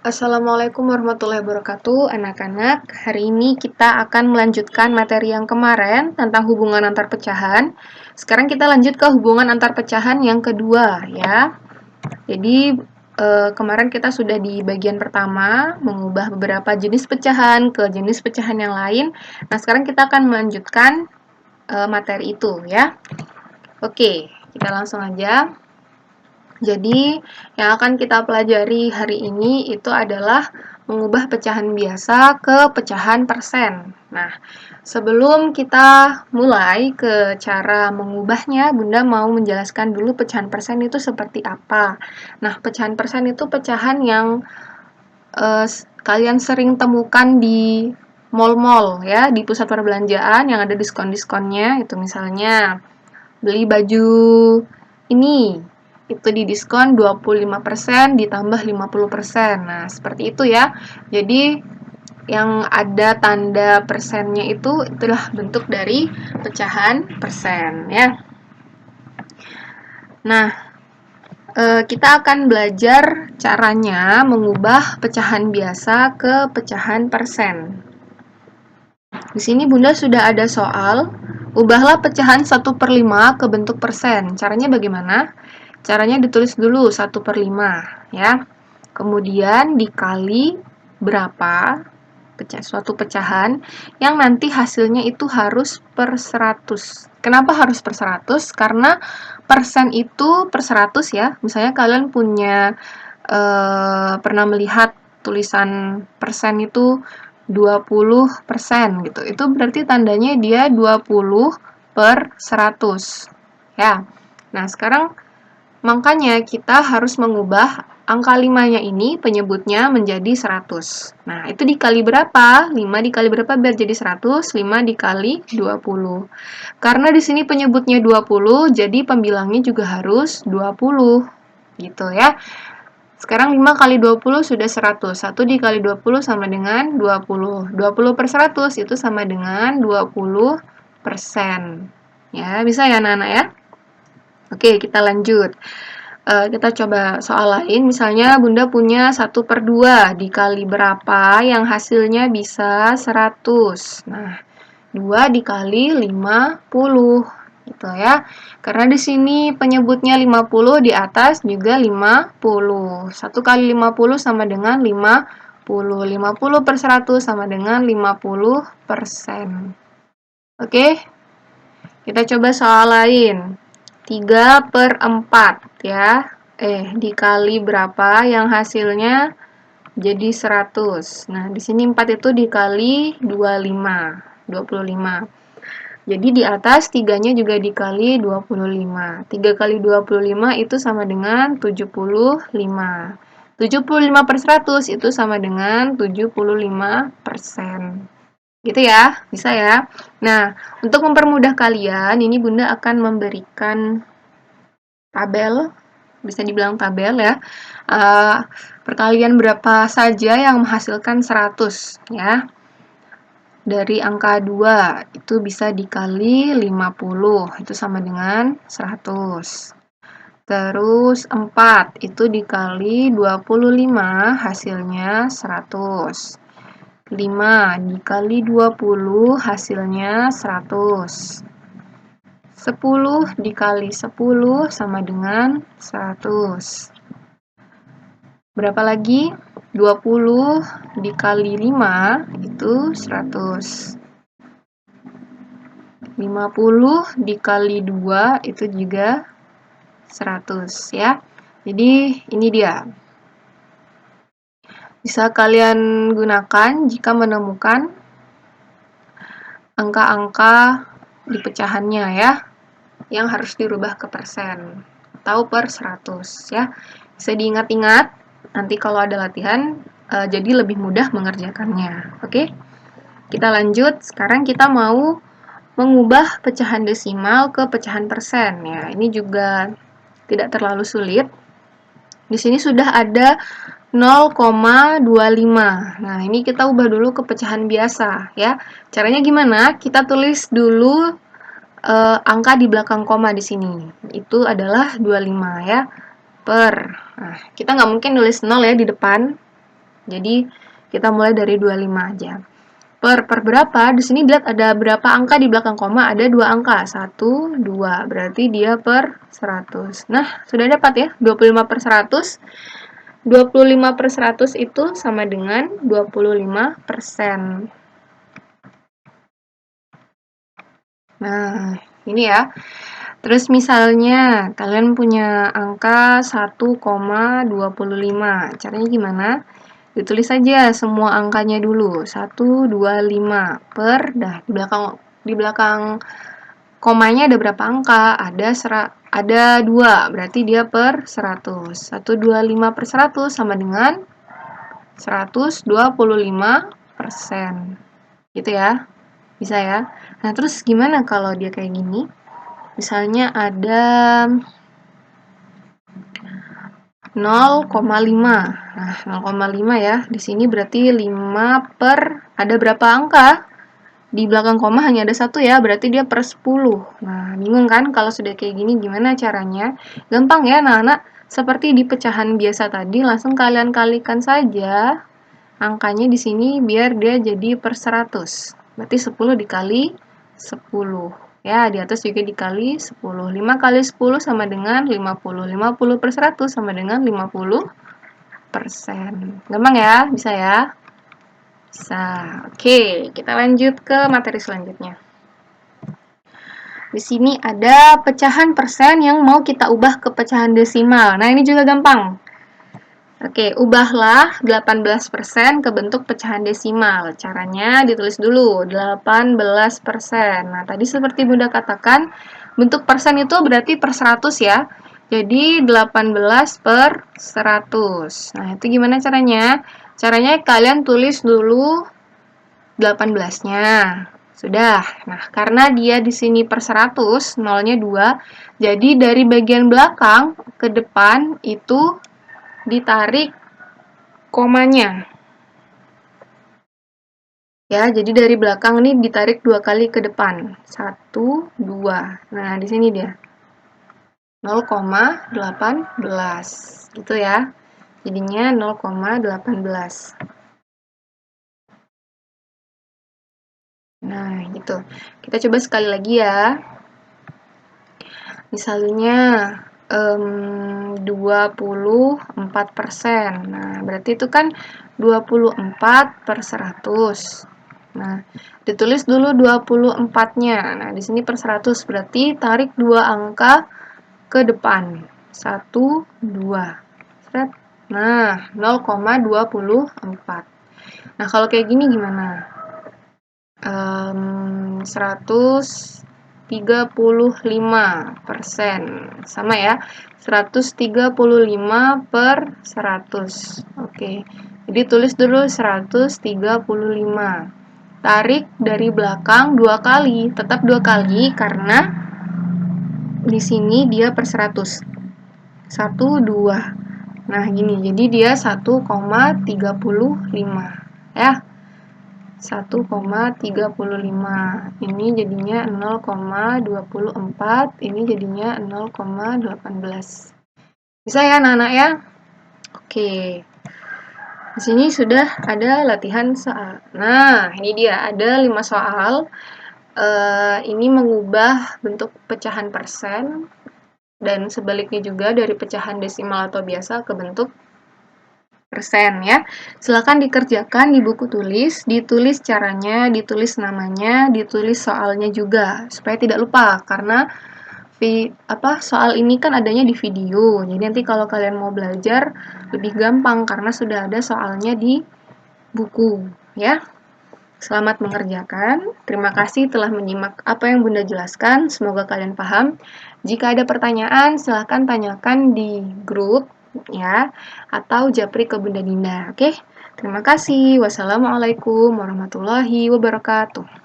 Assalamualaikum warahmatullahi wabarakatuh, anak-anak. Hari ini kita akan melanjutkan materi yang kemarin tentang hubungan antar pecahan. Sekarang kita lanjut ke hubungan antar pecahan yang kedua, ya. Jadi, kemarin kita sudah di bagian pertama, mengubah beberapa jenis pecahan ke jenis pecahan yang lain. Nah, sekarang kita akan melanjutkan materi itu, ya. Oke, kita langsung aja. Jadi, yang akan kita pelajari hari ini itu adalah mengubah pecahan biasa ke pecahan persen. Nah, sebelum kita mulai ke cara mengubahnya, Bunda mau menjelaskan dulu pecahan persen itu seperti apa. Nah, pecahan persen itu pecahan yang kalian sering temukan di mall-mall ya, di pusat perbelanjaan yang ada diskon-diskonnya. Itu misalnya beli baju ini itu didiskon 25% ditambah 50%. Nah, seperti itu ya. Jadi yang ada tanda persennya itulah bentuk dari pecahan persen ya. Nah, kita akan belajar caranya mengubah pecahan biasa ke pecahan persen. Di sini Bunda sudah ada soal, ubahlah pecahan 1/5 ke bentuk persen. Caranya bagaimana? Caranya ditulis dulu 1/5 ya. Kemudian dikali berapa suatu pecahan yang nanti hasilnya itu harus per 100. Kenapa harus per 100? Karena persen itu per 100 ya. Misalnya kalian punya pernah melihat tulisan persen itu 20% gitu. Itu berarti tandanya dia 20/100 ya. Nah, sekarang makanya kita harus mengubah angka 5-nya ini penyebutnya menjadi 100. Nah, itu dikali berapa? 5 dikali berapa biar jadi 100? 5 dikali 20. Karena di sini penyebutnya 20, jadi pembilangnya juga harus 20. Gitu ya. Sekarang 5 kali 20 sudah 100. 1 dikali 20 sama dengan 20. 20/100 itu sama dengan 20%. Ya, bisa ya anak-anak ya? Oke, kita lanjut. Kita coba soal lain. Misalnya Bunda punya 1/2 dikali berapa yang hasilnya bisa 100. Nah, 2 dikali 50. Gitu ya. Karena di sini penyebutnya 50, di atas juga 50. 1 kali 50 sama dengan 50. 50/100 sama dengan 50%. Oke? Kita coba soal lain. 3/4 ya. Dikali berapa yang hasilnya jadi 100. Nah, di sini 4 itu dikali 25. Jadi di atas 3-nya juga dikali 25. 3 kali 25 itu sama dengan 75. 75/100 itu sama dengan 75%. Gitu ya, bisa ya. Nah, untuk mempermudah kalian, ini Bunda akan memberikan tabel, bisa dibilang tabel ya. Perkalian berapa saja yang menghasilkan 100 ya. Dari angka 2 itu bisa dikali 50, itu sama dengan 100. Terus 4 itu dikali 25, hasilnya 100. 5 dikali 20 hasilnya 100. 10 dikali 10 sama dengan 100. Berapa lagi? 20 dikali 5 itu 100. 50 dikali 2 itu juga 100 ya. Jadi ini dia. Bisa kalian gunakan jika menemukan angka-angka di pecahannya ya, yang harus dirubah ke persen atau per 100 ya. Bisa diingat-ingat, nanti kalau ada latihan jadi lebih mudah mengerjakannya. Oke? Kita lanjut, sekarang kita mau mengubah pecahan desimal ke pecahan persen ya. Ini juga tidak terlalu sulit. Di sini sudah ada 0,25. Nah, ini kita ubah dulu ke pecahan biasa ya. Caranya gimana? Kita tulis dulu angka di belakang koma di sini. Itu adalah 25 ya. Per. Nah, kita nggak mungkin nulis 0 ya di depan. Jadi kita mulai dari 25 aja. Per berapa? Di sini lihat ada berapa angka di belakang koma, ada 2 angka, 1, 2, berarti dia per 100. Nah, sudah dapat ya, 25 per 100. 25 per 100 itu sama dengan 25%. Nah, ini ya. Terus misalnya kalian punya angka 1,25. Caranya gimana? Ditulis saja semua angkanya dulu. 125 per, di belakang komanya ada berapa angka? Ada 2, berarti dia per 100. 125 per 100 sama dengan 125%. Gitu ya. Bisa ya. Nah, terus gimana kalau dia kayak gini? Misalnya ada 0,5. Nah, 0,5 ya. Di sini berarti 5 per, ada berapa angka? Di belakang koma hanya ada 1 ya, berarti dia per 10. Nah, bingung kan kalau sudah kayak gini gimana caranya? Gampang ya, anak-anak. Seperti di pecahan biasa tadi, langsung kalian kalikan saja angkanya di sini biar dia jadi per 100. Berarti 10 dikali 10. Ya, di atas juga dikali 10. 5 kali 10 sama dengan 50. 50 per 100 sama dengan 50%. Gampang ya? Bisa ya? Bisa. Oke, kita lanjut ke materi selanjutnya. Di sini ada pecahan persen yang mau kita ubah ke pecahan desimal. Nah, ini juga gampang. Oke, ubahlah 18% ke bentuk pecahan desimal. Caranya ditulis dulu, 18%. Nah, tadi seperti Bunda katakan, bentuk persen itu berarti per 100 ya. Jadi, 18 per 100. Nah, itu gimana caranya? Caranya kalian tulis dulu 18-nya. Sudah. Nah, karena dia di sini per 100, nolnya 2, jadi dari bagian belakang ke depan itu ditarik komanya. Ya, jadi dari belakang ini ditarik 2 kali ke depan. 1, 2. Nah, di sini dia. 0,18. Gitu ya. Jadinya 0,18. Nah, gitu. Kita coba sekali lagi ya. Misalnya 24%. Nah, berarti itu kan 24 per 100. Nah, ditulis dulu 24-nya. Nah, di sini per 100 berarti tarik 2 angka ke depan. 1, 2. Nah, 0,24. Nah, kalau kayak gini gimana? 135%. Sama ya, 135 per 100. Oke, jadi tulis dulu 135. Tarik dari belakang 2 kali, tetap 2 kali karena di sini dia per 100. 1, 2. Nah, gini, jadi dia 1,35. Ya. 1,35. Ini jadinya 0,24, ini jadinya 0,18. Bisa ya anak-anak ya? Oke. Di sini sudah ada latihan soal. Nah, ini dia ada 5 soal. Ini mengubah bentuk pecahan persen dan sebaliknya juga dari pecahan desimal atau biasa ke bentuk persen ya. Silakan dikerjakan di buku tulis, ditulis caranya, ditulis namanya, ditulis soalnya juga supaya tidak lupa karena soal ini kan adanya di video. Jadi nanti kalau kalian mau belajar lebih gampang karena sudah ada soalnya di buku ya. Selamat mengerjakan. Terima kasih telah menyimak apa yang Bunda jelaskan. Semoga kalian paham. Jika ada pertanyaan, silahkan tanyakan di grup ya atau japri ke Bunda Dinda. Oke? Terima kasih. Wassalamualaikum warahmatullahi wabarakatuh.